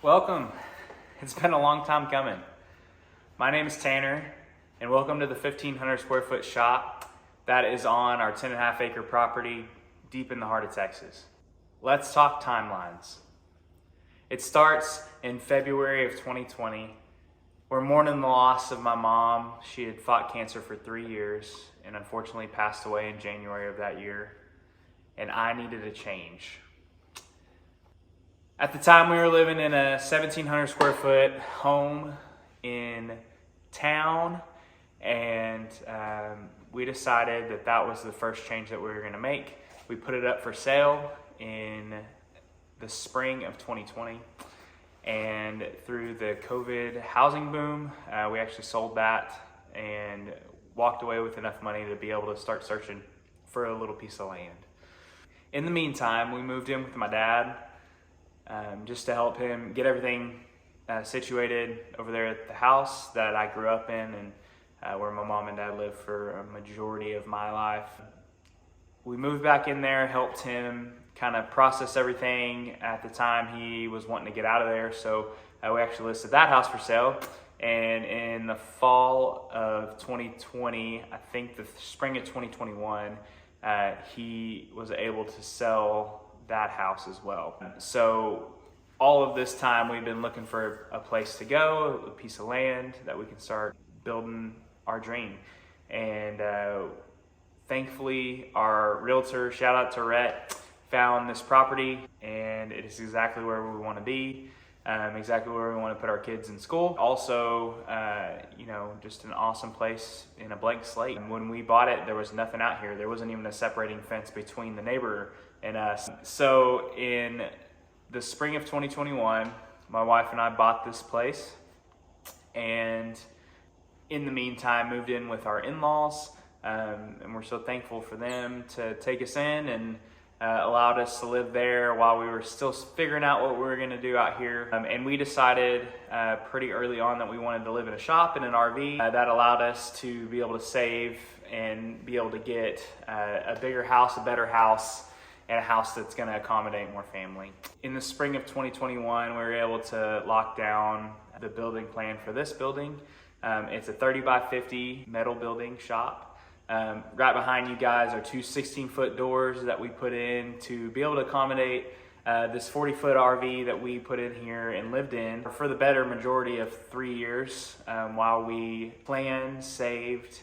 Welcome. It's been a long time coming. My name is Tanner, and welcome to the 1,500 square foot shop that is on our 10.5 acre property deep in the heart of Texas. Let's talk timelines. It starts in February of 2020. We're mourning the loss of my mom. She had fought cancer for 3 years and unfortunately passed away in January of that year, and I needed a change. At the time, we were living in a 1,700 square foot home in town, and we decided that that was the first change that we were going to make. We put it up for sale in the spring of 2020, and through the COVID housing boom, we actually sold that and walked away with enough money to be able to start searching for a little piece of land. In the meantime, we moved in with my dad, just to help him get everything situated over there at the house that I grew up in and where my mom and dad lived for a majority of my life. We moved back in there, helped him kind of process everything. At the time, he was wanting to get out of there, so we actually listed that house for sale. And in the fall of 2020, I think the spring of 2021, he was able to sell that house as well. So all of this time we've been looking for a place to go, a piece of land that we can start building our dream. And thankfully our realtor, shout out to Rhett, found this property, and it is exactly where we want to be, exactly where we want to put our kids in school. Also, just an awesome place in a blank slate. And when we bought it, there was nothing out here. There wasn't even a separating fence between the neighbor and us. So in the spring of 2021, my wife and I bought this place, and in the meantime moved in with our in-laws, and we're so thankful for them to take us in and allowed us to live there while we were still figuring out what we were going to do out here. And we decided pretty early on that we wanted to live in a shop in an RV. That allowed us to be able to save and be able to get a bigger house, a better house, and a house that's going to accommodate more family. In the spring of 2021, we were able to lock down the building plan for this building. It's a 30 by 50 metal building shop. Right behind you guys are two 16-foot doors that we put in to be able to accommodate this 40-foot RV that we put in here and lived in for the better majority of 3 years, while we planned, saved,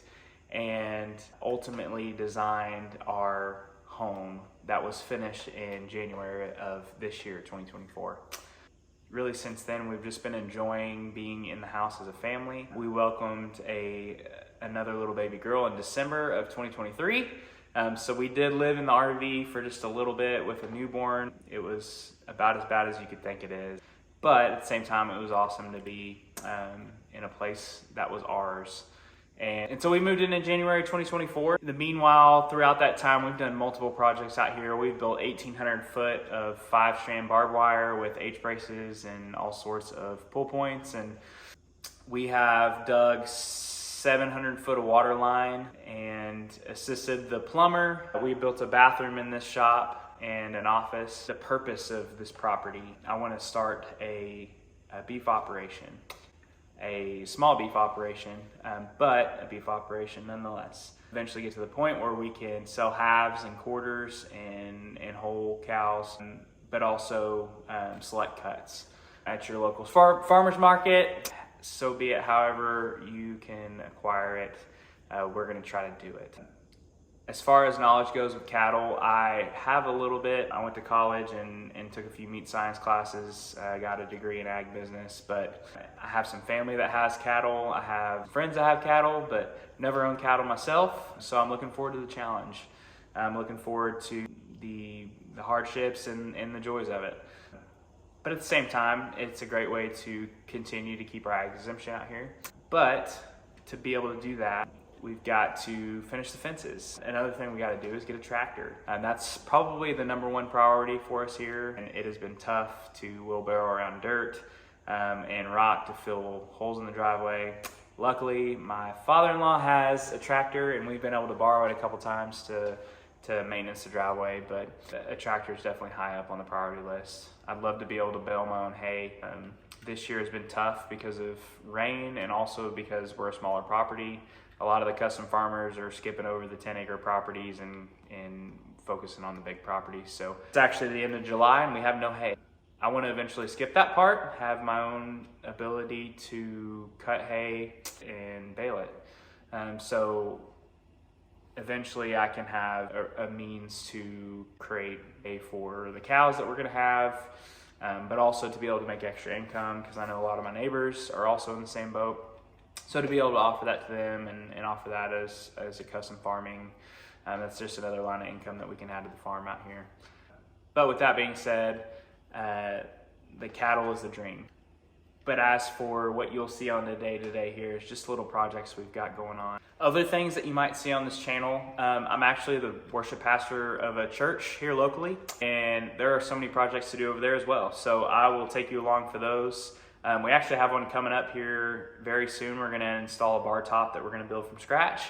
and ultimately designed our home that was finished in January of this year, 2024. Really, since then, we've just been enjoying being in the house as a family. We welcomed another little baby girl in December of 2023. So we did live in the RV for just a little bit with a newborn. It was about as bad as you could think it is. But at the same time, it was awesome to be in a place that was ours. And so we moved in January 2024. Meanwhile, throughout that time, we've done multiple projects out here. We've built 1,800 foot of 5-strand barbed wire with H-braces and all sorts of pull points. And we have dug 700 foot of water line and assisted the plumber. We built a bathroom in this shop and an office. The purpose of this property, I want to start a beef operation. A small beef operation, but a beef operation nonetheless. Eventually get to the point where we can sell halves and quarters and whole cows, but also select cuts at your local farmer's market. So be it. However you can acquire it, we're going to try to do it. As far as knowledge goes with cattle, I have a little bit. I went to college and took a few meat science classes. I got a degree in ag business, but I have some family that has cattle. I have friends that have cattle, but never owned cattle myself. So I'm looking forward to the challenge. I'm looking forward to the hardships and the joys of it. But at the same time, it's a great way to continue to keep our ag exemption out here. But to be able to do that, we've got to finish the fences. Another thing we got to do is get a tractor. And that's probably the number one priority for us here. And it has been tough to wheelbarrow around dirt and rock to fill holes in the driveway. Luckily, my father-in-law has a tractor, and we've been able to borrow it a couple times to to maintenance the driveway, but a tractor is definitely high up on the priority list. I'd love to be able to bale my own hay. This year has been tough because of rain and also because we're a smaller property. A lot of the custom farmers are skipping over the 10-acre properties and focusing on the big properties. So it's actually the end of July and we have no hay. I want to eventually skip that part, have my own ability to cut hay and bale it. So eventually I can have a means to create hay for the cows that we're going to have, but also to be able to make extra income, because I know a lot of my neighbors are also in the same boat. So to be able to offer that to them and offer that as a custom farming, that's just another line of income that we can add to the farm out here. But with that being said, the cattle is the dream. But as for what you'll see on the day-to-day here, it's just little projects we've got going on. Other things that you might see on this channel, I'm actually the worship pastor of a church here locally, and there are so many projects to do over there as well. So I will take you along for those. We actually have one coming up here very soon. We're gonna install a bar top that we're gonna build from scratch.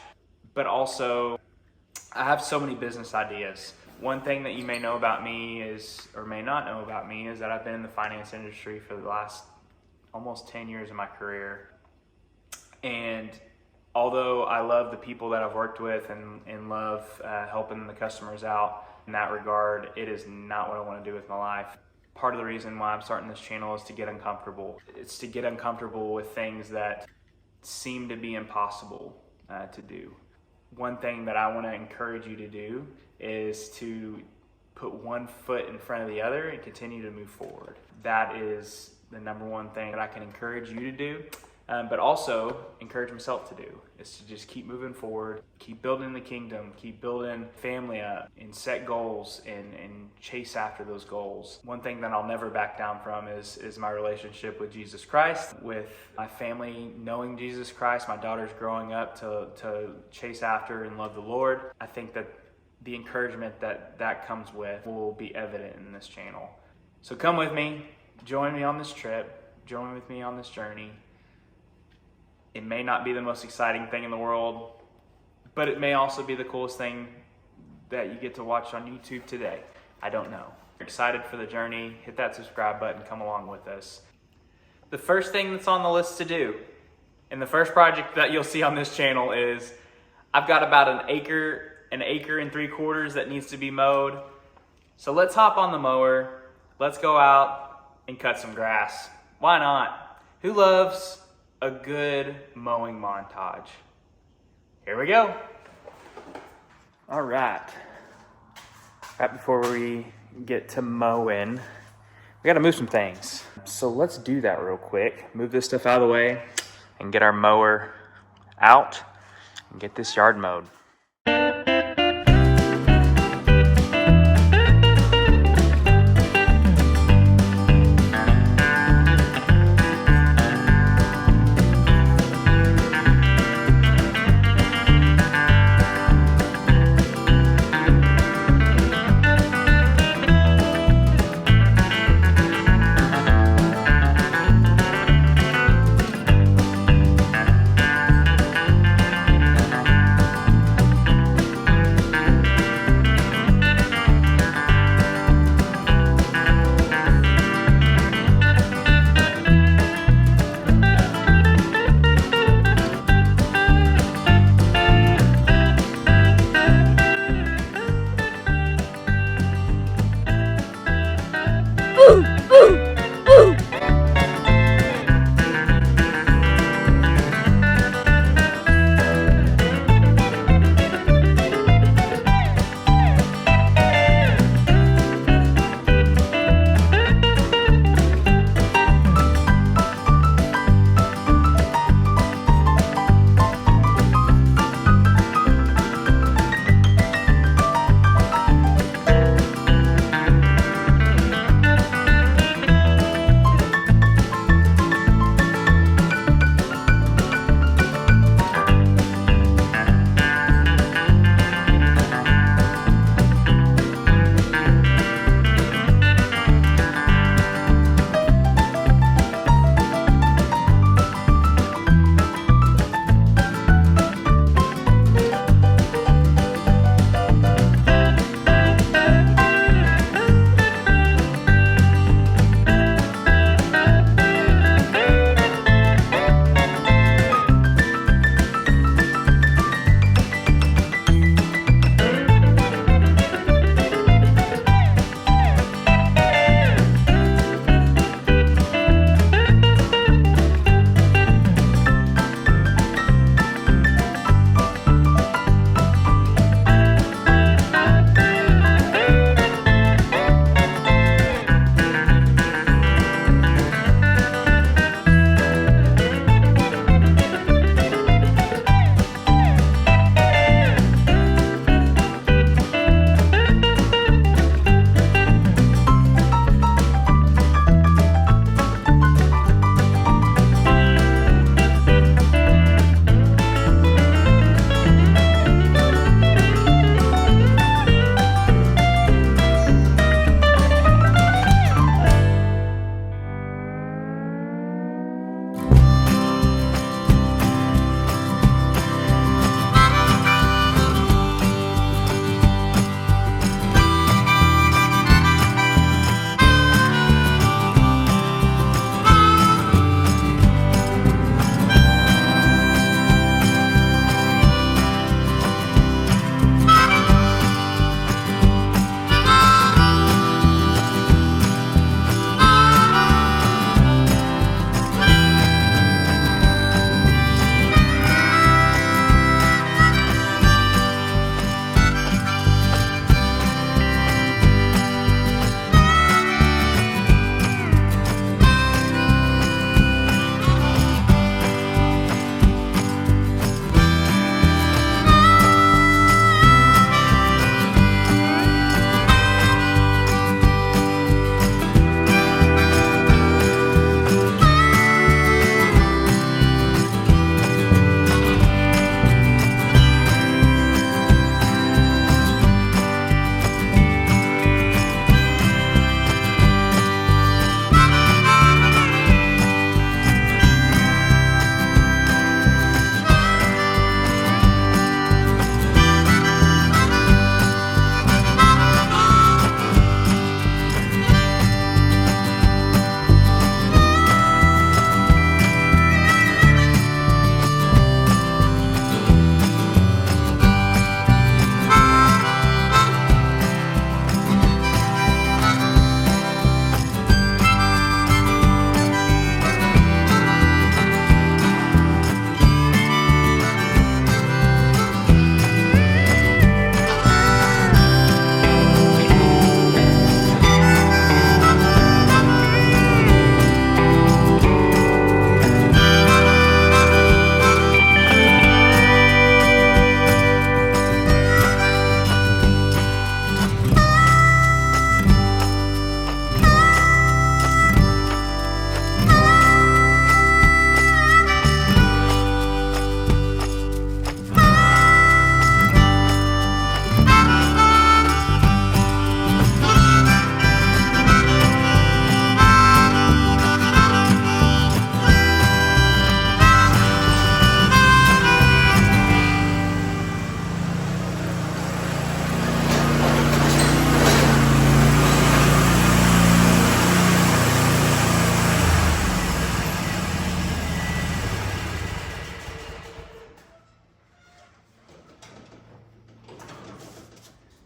But also, I have so many business ideas. One thing that you may know about me is, or may not know about me, is that I've been in the finance industry for the last almost 10 years of my career. And although I love the people that I've worked with and love helping the customers out in that regard, it is not what I want to do with my life. Part of the reason why I'm starting this channel is to get uncomfortable. It's to get uncomfortable with things that seem to be impossible to do. One thing that I want to encourage you to do is to put one foot in front of the other and continue to move forward. That is the number one thing that I can encourage you to do, but also encourage myself to do, is to just keep moving forward, keep building the kingdom, keep building family up, and set goals and chase after those goals. One thing that I'll never back down from is my relationship with Jesus Christ, with my family knowing Jesus Christ, my daughter's growing up to chase after and love the Lord. I think that the encouragement that comes with will be evident in this channel. So come with me, join me on this trip, join with me on this journey. It may not be the most exciting thing in the world, but it may also be the coolest thing that you get to watch on YouTube today. I don't know. If you're excited for the journey, hit that subscribe button, come along with us. The first thing that's on the list to do, and the first project that you'll see on this channel, is I've got about an acre and 3/4 that needs to be mowed. So let's hop on the mower, let's go out and cut some grass. Why not? Who loves a good mowing montage? Here we go. All right. Right before we get to mowing, we gotta move some things. So let's do that real quick. Move this stuff out of the way and get our mower out and get this yard mowed.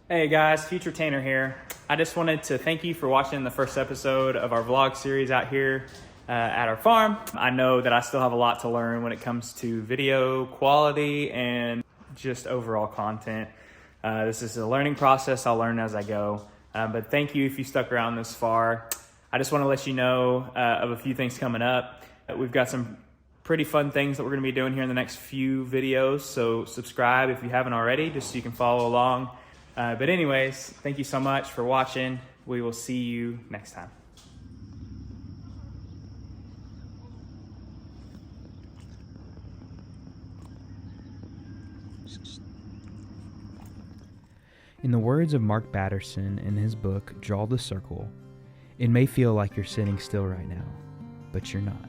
Hey guys, Future Tanner here. I just wanted to thank you for watching the first episode of our vlog series out here at our farm. I know that I still have a lot to learn when it comes to video quality and just overall content. This is a learning process. I'll learn as I go. But thank you if you stuck around this far. I just want to let you know of a few things coming up. We've got some pretty fun things that we're going to be doing here in the next few videos. So subscribe if you haven't already, just so you can follow along. But anyways, thank you so much for watching. We will see you next time. In the words of Mark Batterson in his book, Draw the Circle, it may feel like you're sitting still right now, but you're not.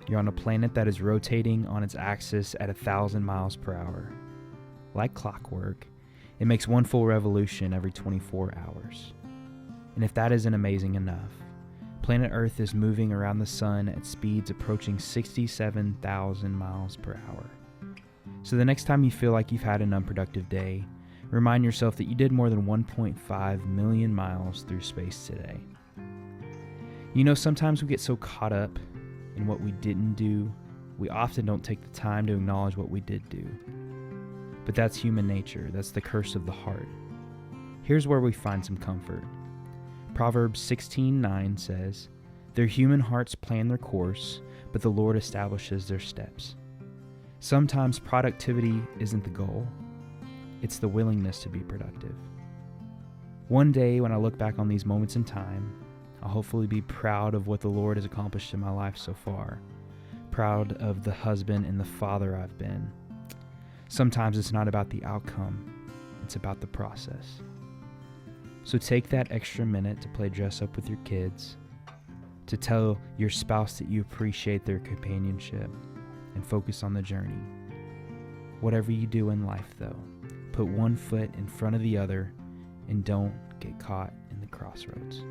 You're on a planet that is rotating on its axis at 1,000 miles per hour. Like clockwork, it makes one full revolution every 24 hours. And if that isn't amazing enough, planet Earth is moving around the sun at speeds approaching 67,000 miles per hour. So the next time you feel like you've had an unproductive day, remind yourself that you did more than 1.5 million miles through space today. You know, sometimes we get so caught up in what we didn't do, we often don't take the time to acknowledge what we did do. But that's human nature. That's the curse of the heart. Here's where we find some comfort. Proverbs 16:9 says, "Their human hearts plan their course, but the Lord establishes their steps." Sometimes productivity isn't the goal. It's the willingness to be productive. One day when I look back on these moments in time, I'll hopefully be proud of what the Lord has accomplished in my life so far. Proud of the husband and the father I've been. Sometimes it's not about the outcome, it's about the process. So take that extra minute to play dress up with your kids, to tell your spouse that you appreciate their companionship, and focus on the journey. Whatever you do in life though, put one foot in front of the other and don't get caught in the crossroads.